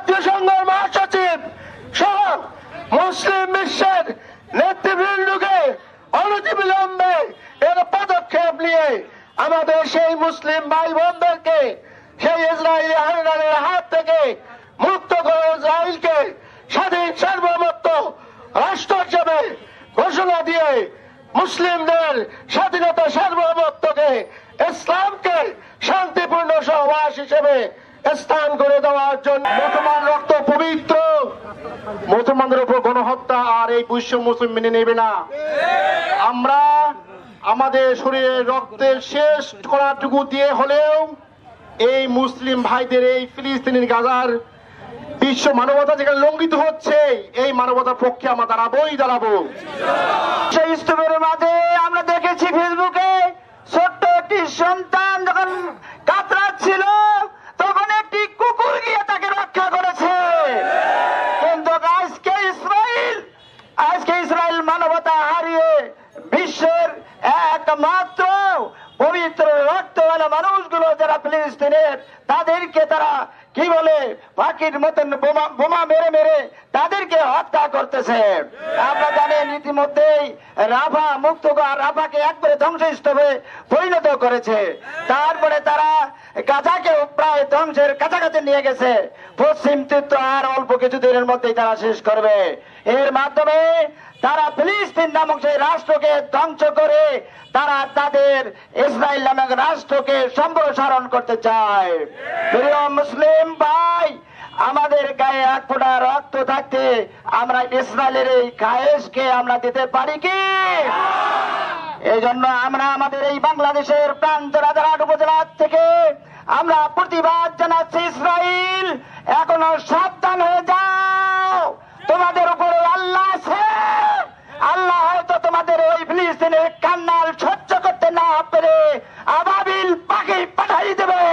জাতিসংঘের মহাসচিব সহ মুসলিম বিশ্বের নেতৃবৃন্দকে অনতিবিলম্বে এর পদক্ষেপ নিয়ে আমাদের সেই মুসলিম ভাই বোনদেরকে সেই ইসরায়েলি হানাদারের হাত থেকে মুক্ত করে ইসরায়েলকে স্বাধীন সার্বভৌমত্ব রাষ্ট্র হিসেবে ঘোষণা দিয়ে মুসলিমদের স্বাধীনতা সার্বভৌমত্বকে ইসলামকে শান্তিপূর্ণ সহবাস হিসেবে স্থান করে দেওয়ার জন্য মুসলমান রক্ত পবিত্র, মুসলমানদের উপর গণহত্যা আর এই বিশ্ব মুসলিম মেনে নেবে না। আমরা আমাদের শরীরের রক্তের শেষ করাটুকু দিয়ে হলেও এই মুসলিম ভাইদের এই ফিলিস্তিনি গাজার বিশ্ব মানবতা যেখানে লঙ্ঘিত হচ্ছে এই মানবতার পক্ষে আমরা দাঁড়াবো। সেই স্তূপের মাঝে আমরা দেখেছি ফেসবুকে ছোট্ট একটি সন্তান যখন কাতরাচ্ছিল তখন একটি কুকুর গিয়ে তাকে রক্ষা করেছে। কিন্তু আজকে ইসরায়েল মানবতা হারিয়ে বিশ্বের একমাত্র পবিত্র রক্তওয়ালা মানুষগুলো যারা ফিলিস্তিনের তাদেরকে তারা কি বলে পাখির মতন বোমা মেরে মেরে তাদেরকে হত্যা করতেছে। আমরা জানেন ইতিমধ্যেই রাফা রাফাকে একবারে ধ্বংসস্তূপে পরিণত করেছে। তারপরে তারা গাজাকেও প্রায় ধ্বংসের কাছাকাছি নিয়ে গেছে। পশ্চিম তীর্থ আর অল্প কিছু দিনের মধ্যেই তারা শেষ করবে। এর মাধ্যমে তারা ফিলিস্তিন নামক সেই রাষ্ট্রকে ধ্বংস করে তারা তাদের ইসরায়েল নামক রাষ্ট্রকে সম্প্রসারণ করতে চায়। প্রিয় মুসলিম ভাই, আমাদের গায়ে এক ফোঁটা রক্ত থাকতে আমরা ইসরায়েলের এই খায়েশকে আমরা দিতে পারি কি? এই জন্য আমরা আমাদের এই বাংলাদেশের প্রান্ত রাজারহাট উপজেলা থেকে আমরা প্রতিবাদ জানাচ্ছি, ইসরায়েল এখনো সাবধান হয়ে যাও, তোমাদের উপরে আল্লাহ আছে। আল্লাহ হয়তো তোমাদের ওই ফিলিস্তিনের কান্নাল সহ্য করতে না পেরে আবাবিল পাখি পাঠাই দেবে।